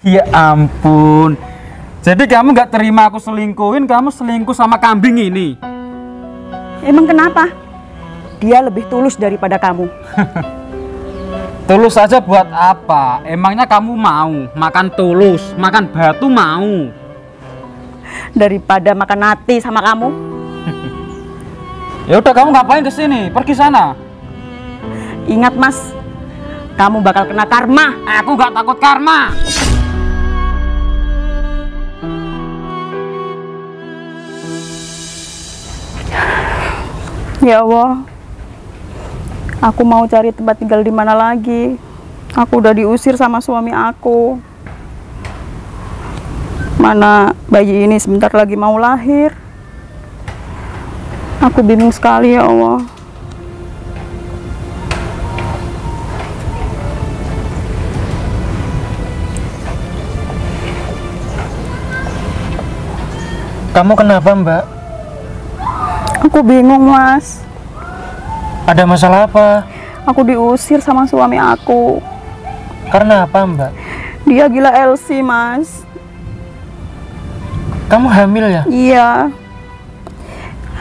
Ya ampun. Jadi kamu nggak terima aku selingkuhin, kamu selingkuh sama kambing ini. Emang kenapa? Dia lebih tulus daripada kamu. Tulus saja buat apa? Emangnya kamu mau makan tulus, makan batu mau? Daripada makan nati sama kamu. Ya udah, kamu ngapain kesini? Pergi sana. Ingat mas, kamu bakal kena karma. Aku nggak takut karma. Ya Allah, aku mau cari tempat tinggal di mana lagi. Aku udah diusir sama suami aku. Mana bayi ini sebentar lagi mau lahir. Aku bingung sekali ya Allah. Kamu kenapa, Mbak? Aku bingung mas. Ada masalah apa? Aku diusir sama suami aku. Karena apa, Mbak? Dia gila LC mas. Kamu hamil ya? Iya.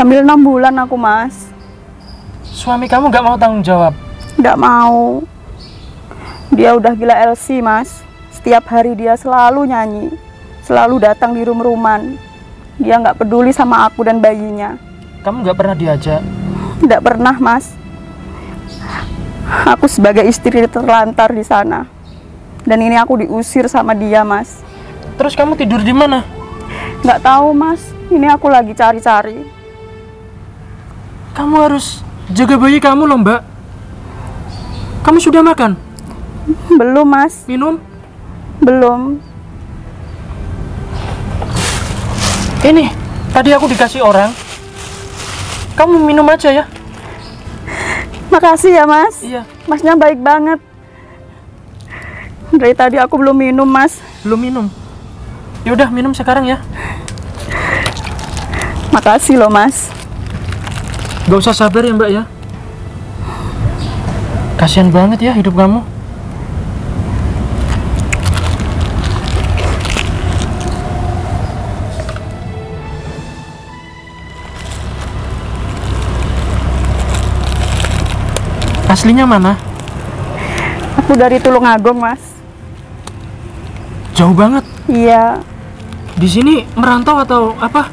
Hamil 6 bulan aku mas. Suami kamu gak mau tanggung jawab? Nggak mau. Dia udah gila LC mas. Setiap hari dia selalu nyanyi, selalu datang di room-rooman. Dia nggak peduli sama aku dan bayinya. Kamu gak pernah diajak? Nggak pernah mas. Aku sebagai istri terlantar di sana. Dan ini aku diusir sama dia mas. Terus kamu tidur di mana? Nggak tahu mas. Ini aku lagi cari-cari. Kamu harus jaga bayi kamu loh, Mbak. Kamu sudah makan? Belum mas. Minum? Belum. Ini, tadi aku dikasih orang. Kamu minum aja ya. Makasih ya mas. Iya. Masnya baik banget. Dari tadi aku belum minum mas. Belum minum? Yaudah, minum sekarang ya. Makasih loh mas. Gak usah sabar ya, Mbak ya. Kasian banget ya hidup kamu. Aslinya mana? Aku dari Tulungagung mas. Jauh banget. Iya. Di sini merantau atau apa?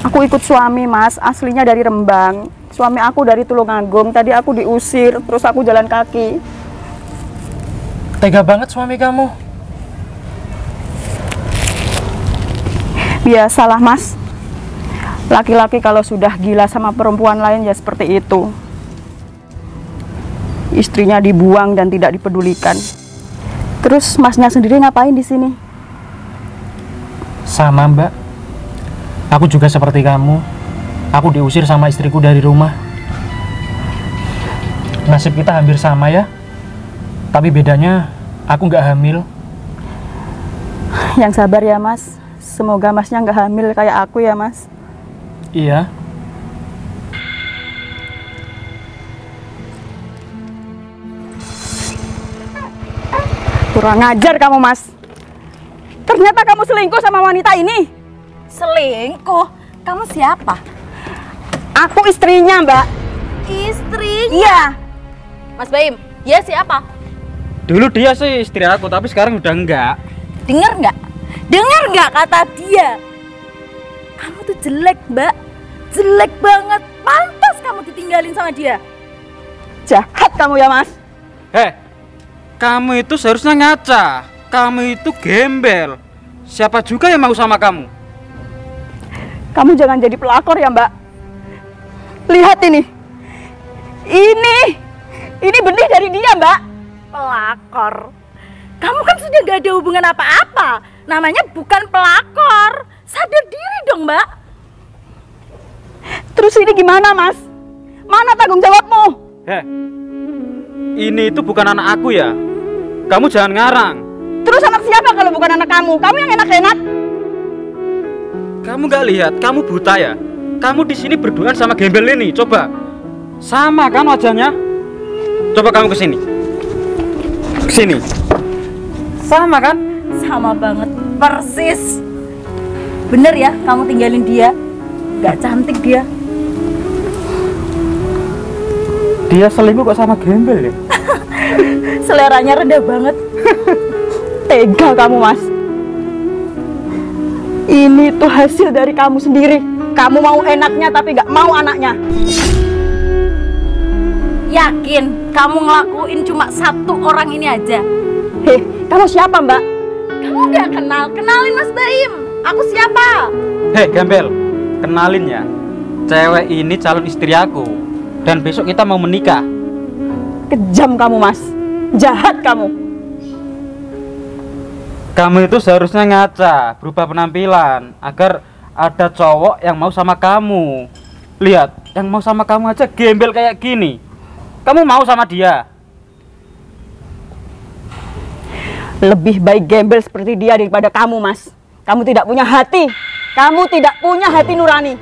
Aku ikut suami mas. Aslinya dari Rembang. Suami aku dari Tulungagung. Tadi aku diusir. Terus aku jalan kaki. Tega banget suami kamu. Biasalah mas. Laki-laki kalau sudah gila sama perempuan lain ya seperti itu. Istrinya dibuang dan tidak dipedulikan. Terus masnya sendiri ngapain di sini? Sama, Mbak. Aku juga seperti kamu. Aku diusir sama istriku dari rumah. Nasib kita hampir sama ya. Tapi bedanya aku nggak hamil. Yang sabar ya mas. Semoga masnya nggak hamil kayak aku ya mas. Iya. Kurang ajar kamu mas. Ternyata kamu selingkuh sama wanita ini. Selingkuh? Kamu siapa? Aku istrinya mbak. Istrinya? Iya. Mas Baim, dia siapa? Dulu dia sih istri aku, tapi sekarang udah enggak. Dengar nggak? Dengar nggak kata dia? Kamu tuh jelek, Mbak. Jelek banget. Pantas kamu ditinggalin sama dia. Jahat kamu ya mas. Kamu itu seharusnya ngaca. Kamu itu gembel. Siapa juga yang mau sama kamu? Kamu jangan jadi pelakor ya mbak. Lihat ini. Ini benih dari dia mbak. Pelakor? Kamu kan sudah gak ada hubungan apa-apa. Namanya bukan pelakor. Sadar diri dong, Mbak. Terus ini gimana mas? Mana tanggung jawabmu? Ini itu bukan anak aku ya. Kamu jangan ngarang. Terus anak siapa kalau bukan anak kamu? Kamu yang enak-enak. Kamu nggak lihat? Kamu buta ya? Kamu di sini berduaan sama gembel ini. Coba. Sama kan wajahnya? Coba kamu kesini. Kesini. Sama kan? Sama banget, persis. Bener ya kamu tinggalin dia? Gak cantik dia. Dia selingkuh kok sama gembel ya? Seleranya rendah banget. Tega kamu, Mas. Ini tuh hasil dari kamu sendiri. Kamu mau enaknya tapi gak mau anaknya. Yakin kamu ngelakuin cuma satu orang ini aja? Heh, kamu siapa, Mbak? Kamu gak kenal? Kenalin Mas Baim. Aku siapa? Hei gembel, kenalin ya. Cewek ini calon istri aku. Dan besok kita mau menikah. Kejam kamu, Mas. Jahat kamu. Kamu itu seharusnya ngaca, berubah penampilan agar ada cowok yang mau sama kamu. Lihat, yang mau sama kamu aja gembel kayak gini. Kamu mau sama dia? Lebih baik gembel seperti dia daripada kamu, Mas. Kamu tidak punya hati. Kamu tidak punya hati nurani.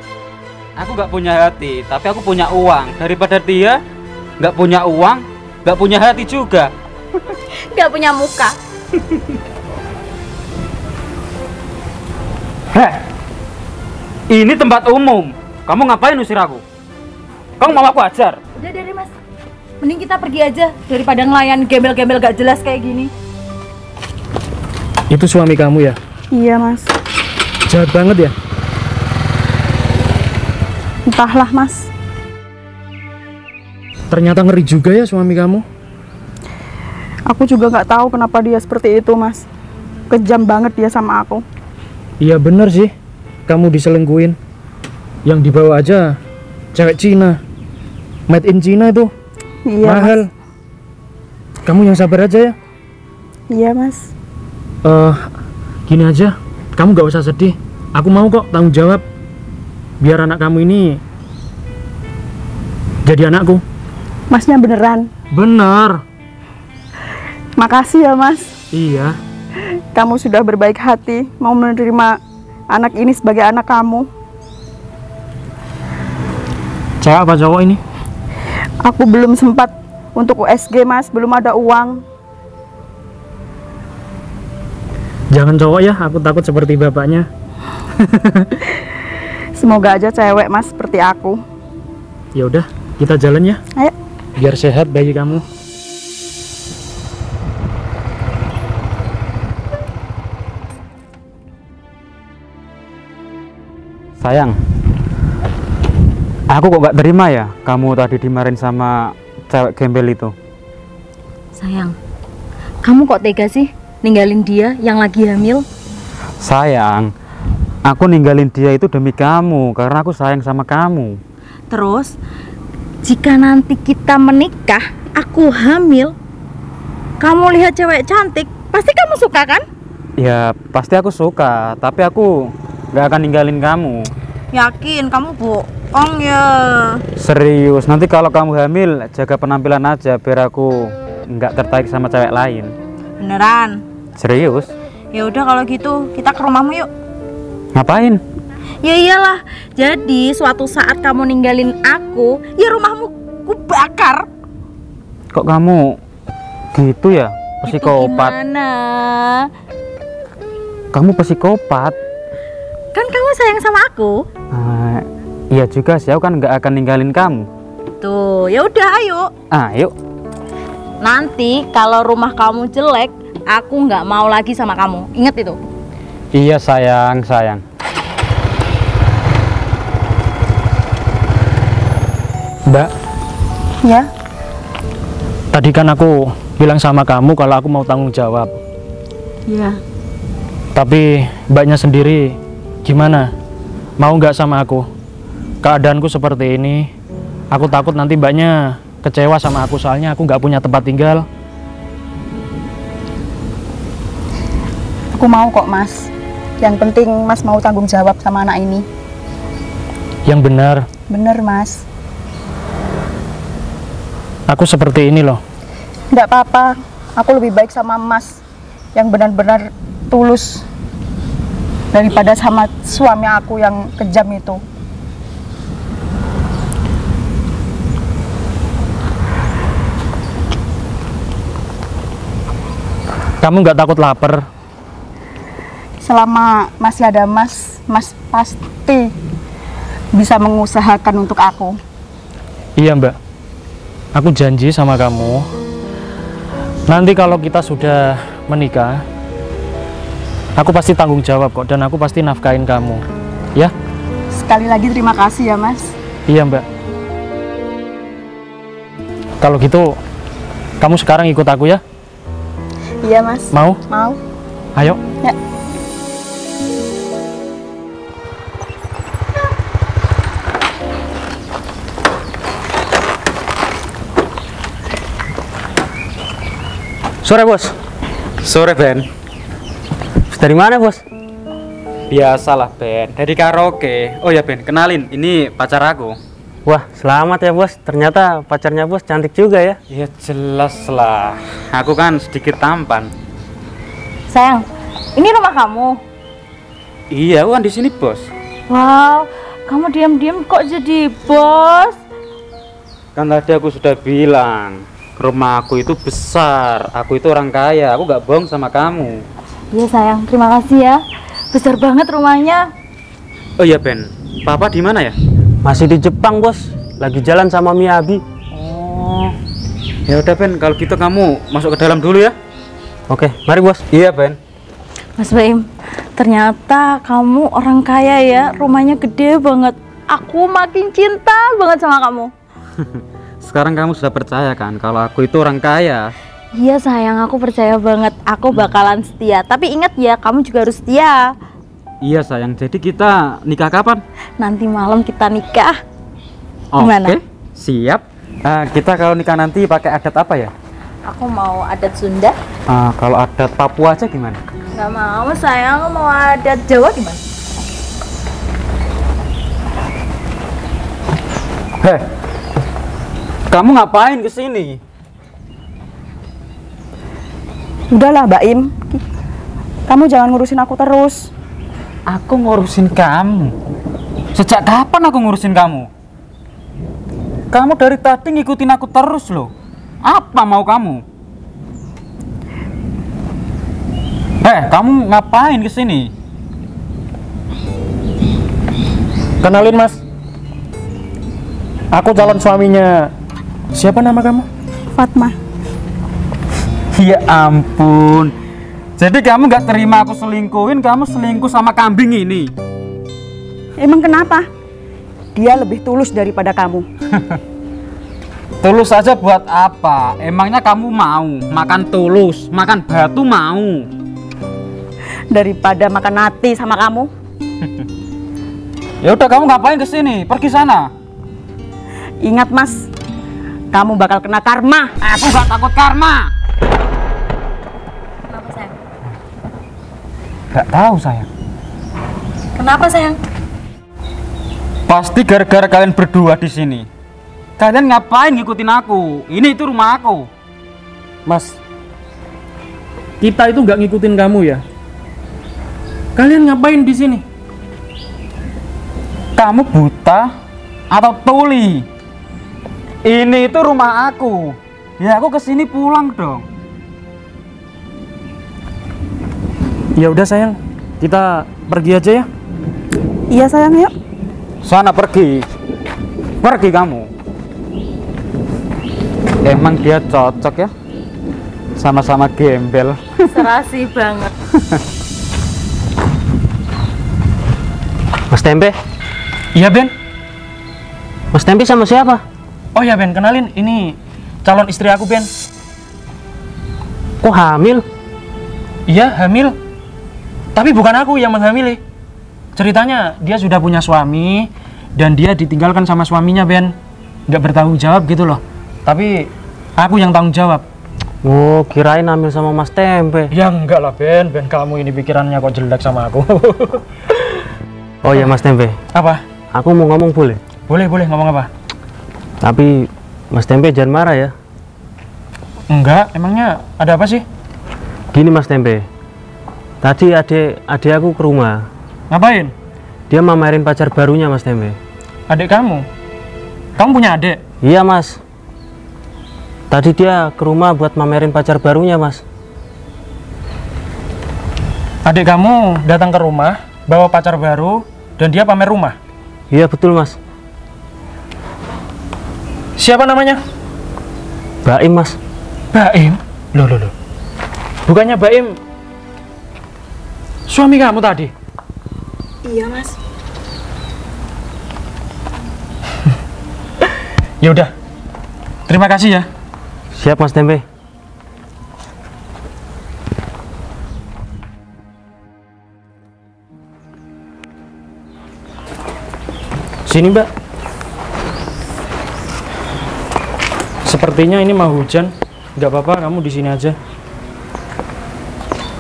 Aku gak punya hati, tapi aku punya uang. Daripada dia gak punya uang, gak punya hati juga. Gak punya muka. Heh, ini tempat umum. Kamu ngapain usir aku? Kamu mau aku ajar? Udah deh Mas, mending kita pergi aja daripada ngelayan gembel-gembel gak jelas kayak gini. Itu suami kamu ya? Iya, Mas. Jahat banget ya? Entahlah, Mas. Ternyata ngeri juga ya suami kamu. Aku juga nggak tahu kenapa dia seperti itu, Mas. Kejam banget dia sama aku. Iya bener sih, kamu diselingkuhin. Yang dibawa aja cewek Cina, made in Cina itu. Iya, mahal. Mas. Kamu yang sabar aja ya. Iya, Mas. Gini aja, kamu gak usah sedih. Aku mau kok tanggung jawab. Biar anak kamu ini jadi anakku. Masnya beneran. Bener. Makasih ya, Mas. Iya. Kamu sudah berbaik hati mau menerima anak ini sebagai anak kamu. Cewek apa cowok ini? Aku belum sempat untuk USG, Mas. Belum ada uang. Jangan cowok ya, aku takut seperti bapaknya. Semoga aja cewek, Mas, seperti aku. Ya udah, kita jalan ya. Ayo. Biar sehat bayi kamu. Sayang, aku kok gak terima ya kamu tadi dimarahin sama cewek gembel itu. Sayang, kamu kok tega sih ninggalin dia yang lagi hamil? Sayang, aku ninggalin dia itu demi kamu, karena aku sayang sama kamu. Terus, jika nanti kita menikah, aku hamil, kamu lihat cewek cantik, pasti kamu suka kan? Ya, pasti aku suka, tapi aku gak akan ninggalin kamu. Yakin, kamu bohong ya? Serius, nanti kalau kamu hamil, jaga penampilan aja biar aku nggak tertarik sama cewek lain. Beneran? Serius? Ya udah kalau gitu, kita ke rumahmu yuk. Ngapain? Ya iyalah, jadi suatu saat kamu ninggalin aku, ya rumahmu ku bakar. Kok kamu gitu ya? Itu Psikopat. gimana? Kamu psikopat. Kan kamu sayang sama aku. Iya juga sih, aku kan nggak akan ninggalin kamu. Tuh, ya udah ayo. Ayo. Nanti kalau rumah kamu jelek, aku nggak mau lagi sama kamu. Ingat itu. Iya sayang, sayang. Mbak, Ya, tadi kan aku bilang sama kamu kalau aku mau tanggung jawab. iya. Tapi mbaknya sendiri gimana? Mau nggak sama aku? Keadaanku seperti ini, aku takut nanti mbaknya kecewa sama aku soalnya aku nggak punya tempat tinggal. Aku mau kok, Mas. Yang penting Mas mau tanggung jawab sama anak ini. Yang benar, Bener, Mas. aku seperti ini loh. Nggak apa-apa. Aku lebih baik sama Mas yang benar-benar tulus daripada sama suami aku yang kejam itu. Kamu nggak takut lapar? selama masih ada Mas, Mas pasti bisa mengusahakan untuk aku. Iya Mbak, aku janji sama kamu, nanti kalau kita sudah menikah, aku pasti tanggung jawab kok, dan aku pasti nafkahin kamu, ya? Sekali lagi terima kasih ya Mas. Iya Mbak. Kalau gitu, kamu sekarang ikut aku ya? Iya Mas. Mau? Mau. Ayo. Ya. Sore bos, Sore Ben. dari mana bos? Biasalah Ben, dari karaoke. Oh ya Ben, kenalin, ini pacar aku. Wah selamat ya bos, ternyata pacarnya bos cantik juga ya. Ya jelas lah, aku kan sedikit tampan. Sayang, ini rumah kamu. Iya, aku kan di sini bos. Wow, kamu diam-diam kok jadi bos? Kan tadi aku sudah bilang, rumah aku itu besar, aku itu orang kaya, aku gak bohong sama kamu. Iya sayang, terima kasih ya. Besar banget rumahnya. Oh iya Ben, Papa di mana ya? Masih di Jepang bos, lagi jalan sama Miyabi. Oh, ya udah Ben, kalau gitu kamu masuk ke dalam dulu ya. Oke, mari bos. Iya Ben. Mas Baim, ternyata kamu orang kaya ya, rumahnya gede banget. Aku makin cinta banget sama kamu. Sekarang kamu sudah percaya kan kalau aku itu orang kaya? Iya sayang, aku percaya banget. Aku bakalan setia. Tapi ingat ya, kamu juga harus setia. Iya sayang, jadi kita nikah kapan? Nanti malam kita nikah. Gimana? Oke, siap. Kita kalau nikah nanti pakai adat apa ya? Aku mau adat Sunda. Kalau adat Papua aja gimana? Gak mau sayang, mau adat Jawa gimana? Heh, kamu ngapain kesini? Udahlah Mbak Im, kamu jangan ngurusin aku terus. Aku ngurusin kamu. Sejak kapan aku ngurusin kamu? Kamu dari tadi ngikutin aku terus loh. Apa mau kamu? Kamu ngapain kesini? Kenalin Mas, aku calon suaminya. Siapa nama kamu? Fatma. Ya ampun. Jadi kamu gak terima aku selingkuhin, kamu selingkuh sama kambing ini. Emang kenapa? Dia lebih tulus daripada kamu. Tulus saja buat apa? Emangnya kamu mau makan tulus, makan batu mau? Daripada makan nati sama kamu. Ya udah, kamu ngapain kesini? Pergi sana. Ingat Mas, kamu bakal kena karma. Aku gak takut karma. Kenapa sayang? Gak tahu sayang. Kenapa sayang? Pasti gara-gara kalian berdua di sini. Kalian ngapain ngikutin aku? Ini itu rumah aku. Mas, kita itu nggak ngikutin kamu ya. Kalian ngapain di sini? Kamu buta atau tuli? Ini itu rumah aku. Ya aku kesini pulang dong. Ya udah sayang, kita pergi aja ya. Iya sayang, yuk. Sana pergi. Pergi kamu. Emang dia cocok ya? Sama-sama gembel. Serasi banget. Mas Tempe, Iya Ben. Mas Tempe sama siapa? Oh ya Ben, kenalin, ini calon istri aku Ben. Kok hamil? Iya hamil. Tapi bukan aku yang menghamili. Ceritanya dia sudah punya suami dan dia ditinggalkan sama suaminya Ben. Nggak bertanggung jawab gitu loh. Tapi aku yang tanggung jawab. Oh, kirain hamil sama Mas Tempe. Ya enggak lah Ben, Ben kamu ini pikirannya kok jelek sama aku. Oh ya Mas Tempe, Apa? aku mau ngomong boleh? Boleh ngomong apa? Tapi Mas Tempe jangan marah ya. Enggak, emangnya ada apa sih? Gini Mas Tempe, tadi adik aku ke rumah. Ngapain? Dia mamerin pacar barunya Mas Tempe. Adik kamu? Kamu punya adik? Iya Mas. Tadi dia ke rumah buat mamerin pacar barunya Mas. Adik kamu datang ke rumah, bawa pacar baru, dan dia pamer rumah. Iya betul mas. Siapa namanya? Baim mas. Baim? Loh. Bukannya Baim suami kamu tadi? Iya mas. Ya udah. Terima kasih ya. Siap mas Tempe. Sini Mbak. Sepertinya ini mau hujan. Nggak apa-apa, kamu di sini aja.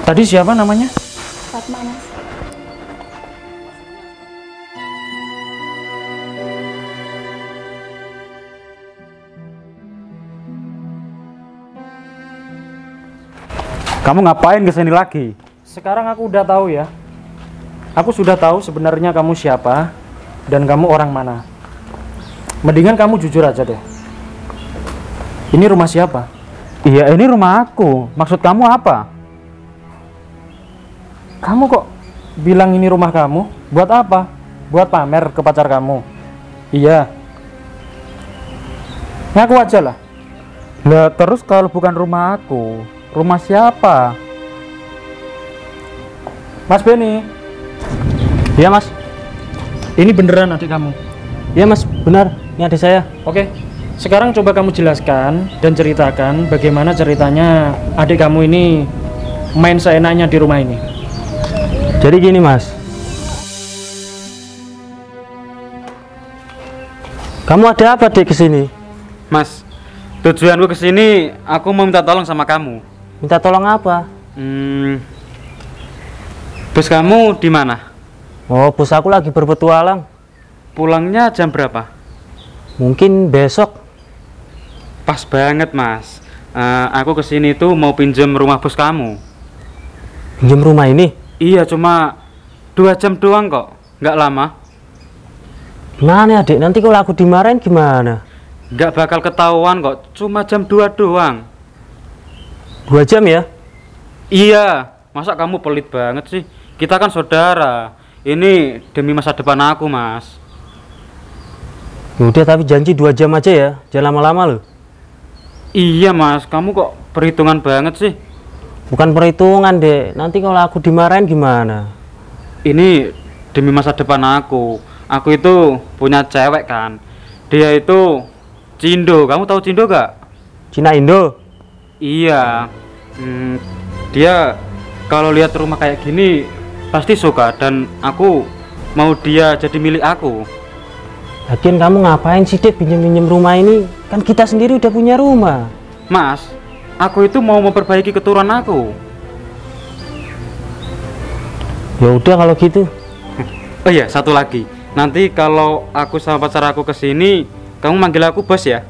Tadi siapa namanya? Fatma mas. Kamu ngapain kesini lagi? Sekarang aku udah tahu ya. Aku sudah tahu sebenarnya kamu siapa dan kamu orang mana. Mendingan kamu jujur aja deh. Ini rumah siapa? Iya, ini rumah aku. Maksud kamu apa? Kamu kok bilang ini rumah kamu? Buat apa? Buat pamer ke pacar kamu? Iya. Ngaku aja lah. Lah, terus kalau bukan rumah aku, rumah siapa? Mas Benny, Iya mas. ini beneran adik kamu? Iya mas, benar. Ini adik saya. Oke. Sekarang coba kamu jelaskan dan ceritakan bagaimana ceritanya adik kamu ini main seenaknya di rumah ini. Jadi gini mas. Kamu ada apa dek kesini? Mas, tujuanku kesini aku mau minta tolong sama kamu. Minta tolong apa? Bos kamu di mana? Oh, bos aku lagi berpetualang. Pulangnya jam berapa? Mungkin besok. Pas banget mas. Aku kesini tuh mau pinjam rumah bos kamu. Pinjam rumah ini? Iya, cuma 2 jam doang kok, nggak lama. Gimana adik? Nanti kalau aku dimarahin gimana? Nggak bakal ketahuan kok, cuma jam 2 doang. 2 jam ya? Iya, masa kamu pelit banget sih? Kita kan saudara. Ini demi masa depan aku mas. Udah tapi janji 2 jam aja ya, jangan lama-lama loh. Iya mas, kamu kok perhitungan banget sih? Bukan perhitungan dek, nanti kalau aku dimarahin gimana? Ini demi masa depan aku. Aku itu punya cewek kan. Dia itu Cindo, kamu tahu Cindo gak? Cina Indo? Iya. Dia kalau lihat rumah kayak gini pasti suka dan aku mau dia jadi milik aku. Lagian kamu ngapain sih dek pinjem-pinjem rumah ini? Kan kita sendiri udah punya rumah. Mas, aku itu mau memperbaiki keturunan aku. Ya udah kalau gitu. Oh iya, satu lagi. Nanti kalau aku sama pacar aku kesini, kamu manggil aku bos ya?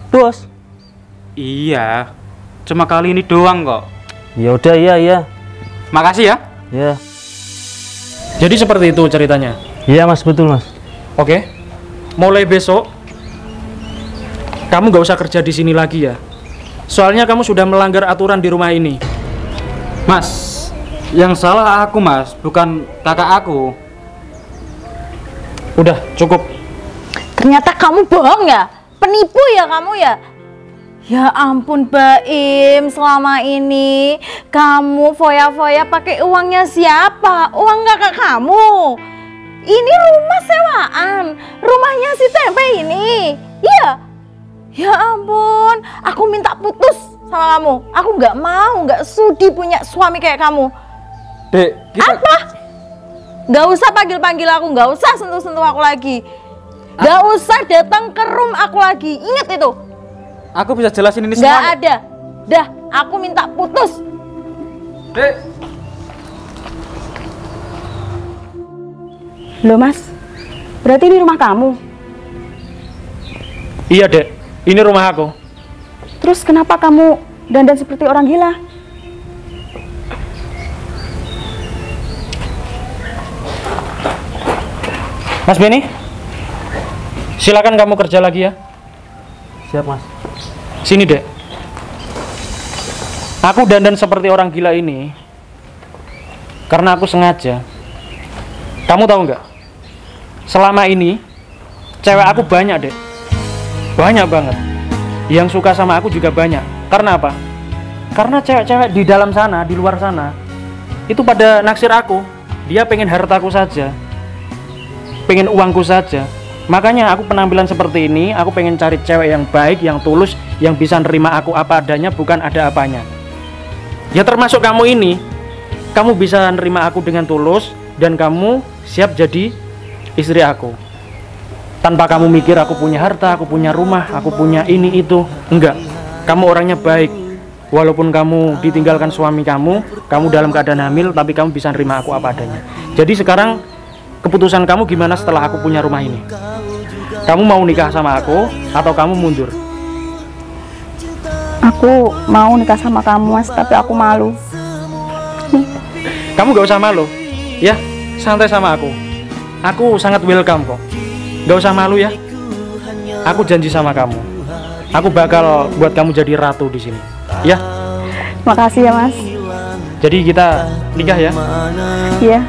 Bos? Iya. Cuma kali ini doang kok. Ya udah iya. Makasih ya. Ya. Jadi seperti itu ceritanya. Iya mas, betul mas. Oke. Mulai besok kamu gak usah kerja di sini lagi ya. Soalnya kamu sudah melanggar aturan di rumah ini. Mas, yang salah aku mas, bukan kakak aku. Udah, cukup. Ternyata kamu bohong ya? Penipu ya kamu ya? Ya ampun Baim, selama ini kamu foya-foya pakai uangnya siapa? Uang kakak kamu. Ini rumah sewaan, rumahnya si Tempe ini. Iya. Ya ampun, aku minta putus sama kamu. Aku nggak mau, nggak sudi punya suami kayak kamu. Dek, kita... Apa? Nggak usah panggil-panggil aku, nggak usah sentuh-sentuh aku lagi. Nggak usah datang ke room aku lagi. Ingat itu. Aku bisa jelasin ini Nggak semua. ada. Dah, aku minta putus. Dek. Loh mas, berarti ini rumah kamu? Iya dek, ini rumah aku. Terus kenapa kamu dandan seperti orang gila? Mas Benny, silakan kamu kerja lagi ya. Siap mas. Sini dek. Aku dandan seperti orang gila ini Karena aku sengaja. Kamu tahu nggak? Selama ini cewek aku banyak, Dek. Banyak banget. Yang suka sama aku juga banyak. Karena apa? Karena cewek-cewek di dalam sana, di luar sana, itu pada naksir aku. Dia pengen hartaku saja, pengen uangku saja. Makanya aku penampilan seperti ini, aku pengen cari cewek yang baik, yang tulus, yang bisa nerima aku apa adanya, bukan ada apanya. Ya termasuk kamu ini. Kamu bisa nerima aku dengan tulus, dan kamu siap jadi istri aku. Tanpa kamu mikir aku punya harta, aku punya rumah, aku punya ini itu. Enggak, kamu orangnya baik. Walaupun kamu ditinggalkan suami kamu dalam keadaan hamil, tapi kamu bisa nerima aku apa adanya. Jadi sekarang keputusan kamu gimana setelah aku punya rumah ini? Kamu mau nikah sama aku atau kamu mundur? Aku mau nikah sama kamu, Mas, tapi aku malu. Kamu gak usah malu, ya, santai sama aku. Aku sangat welcome kok. Gak usah malu ya. Aku janji sama kamu, aku bakal buat kamu jadi ratu di sini. Ya. Makasih ya, Mas. Jadi kita nikah ya? Iya.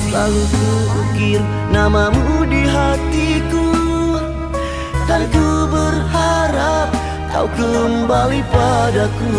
Selalu kuukir namamu di hatiku, dan ku berharap kau kembali padaku.